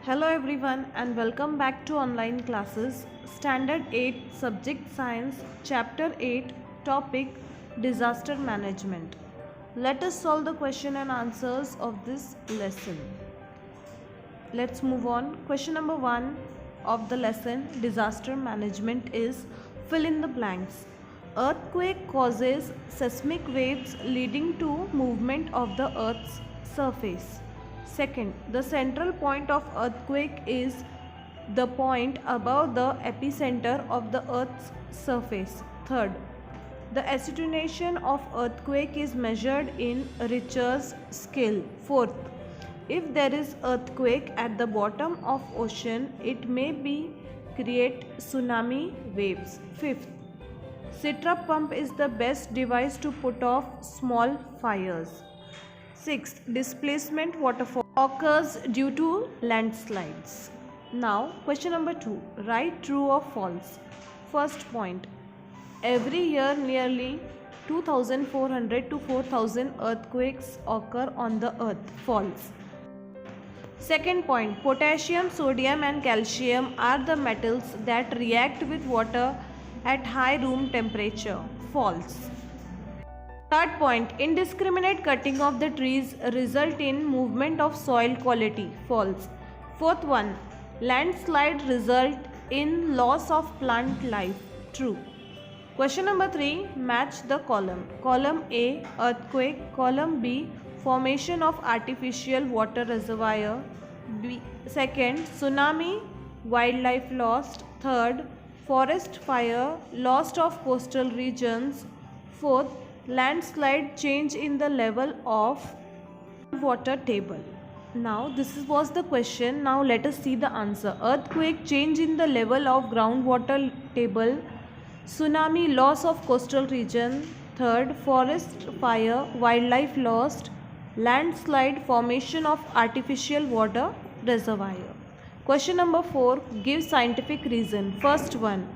Hello everyone and welcome back to online classes. Standard 8 Subject Science Chapter 8 Topic Disaster Management. Let us solve the question and answers of this lesson. Let's move on. Question number 1 of the lesson Disaster Management is fill in the blanks. Earthquake causes seismic waves leading to movement of the earth's surface. Second, the central point of earthquake is the point above the epicenter of the earth's surface. Third, the attenuation of earthquake is measured in Richter's scale. Fourth, if there is earthquake at the bottom of ocean, it may be create tsunami waves. Fifth, Citra pump is the best device to put off small fires. Sixth, displacement waterfall occurs due to landslides. Now, question number 2. Write true or false. First point. Every year nearly 2,400 to 4,000 earthquakes occur on the earth. False. Second point. Potassium, sodium and calcium are the metals that react with water at high room temperature. False. Third point, indiscriminate cutting of the trees result in movement of soil quality. False. Fourth one, landslide result in loss of plant life. True. Question number 3, match the column. Column A, earthquake. Column B, formation of artificial water reservoir. B, second, tsunami, wildlife lost. Third, forest fire, loss of coastal regions. Fourth, landslide, change in the level of water table. Now this was the question. Now let us see the answer. Earthquake, change in the level of groundwater table. Tsunami, loss of coastal region. Third, forest fire, wildlife lost. Landslide, formation of artificial water reservoir. Question number 4, give scientific reason. First one,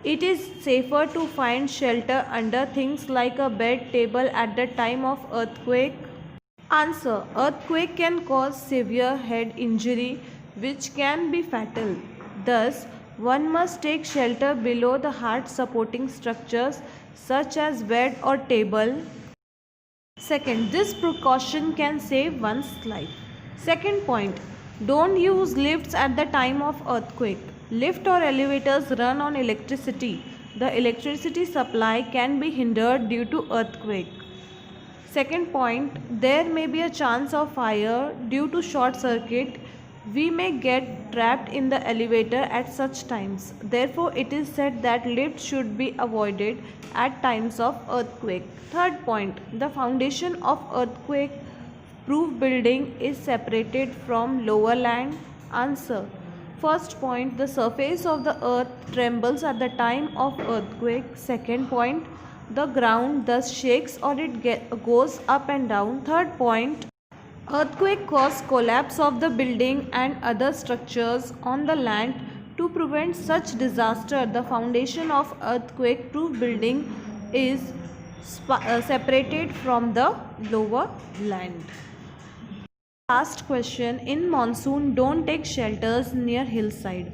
it is safer to find shelter under things like a bed, table at the time of earthquake. Answer, earthquake can cause severe head injury which can be fatal. Thus, one must take shelter below the heart supporting structures such as bed or table. Second, this precaution can save one's life. Second point, don't use lifts at the time of earthquake. Lift or elevators run on electricity. The electricity supply can be hindered due to earthquake. Second point, there may be a chance of fire due to short circuit. We may get trapped in the elevator at such times. Therefore, it is said that lift should be avoided at times of earthquake. Third point, the foundation of earthquake proof building is separated from lower land. Answer, first point, the surface of the earth trembles at the time of earthquake. Second point, the ground thus shakes or it goes up and down. Third point, earthquake causes collapse of the building and other structures on the land. To prevent such disaster, the foundation of earthquake proof building is separated from the lower land. Last question, in monsoon don't take shelters near hillside.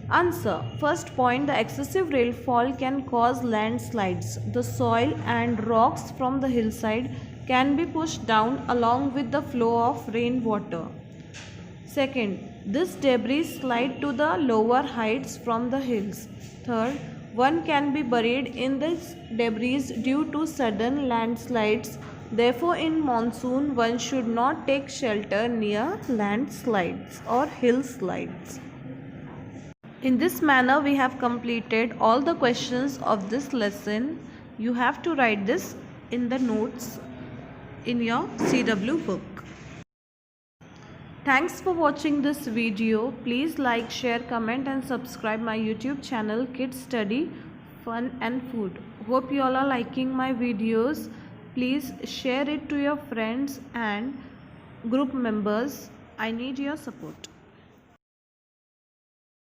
Answer, first point, the excessive rainfall can cause landslides. The soil and rocks from the hillside can be pushed down along with the flow of rainwater. Second, this debris slide to the lower heights from the hills. Third, one can be buried in this debris due to sudden landslides. Therefore, in monsoon, one should not take shelter near landslides or hillsides. In this manner, we have completed all the questions of this lesson. You have to write this in the notes in your CW book. Thanks for watching this video. Please like, share, comment and subscribe my YouTube channel Kids Study Fun and Food. Hope you all are liking my videos. Please share it to your friends and group members. I need your support.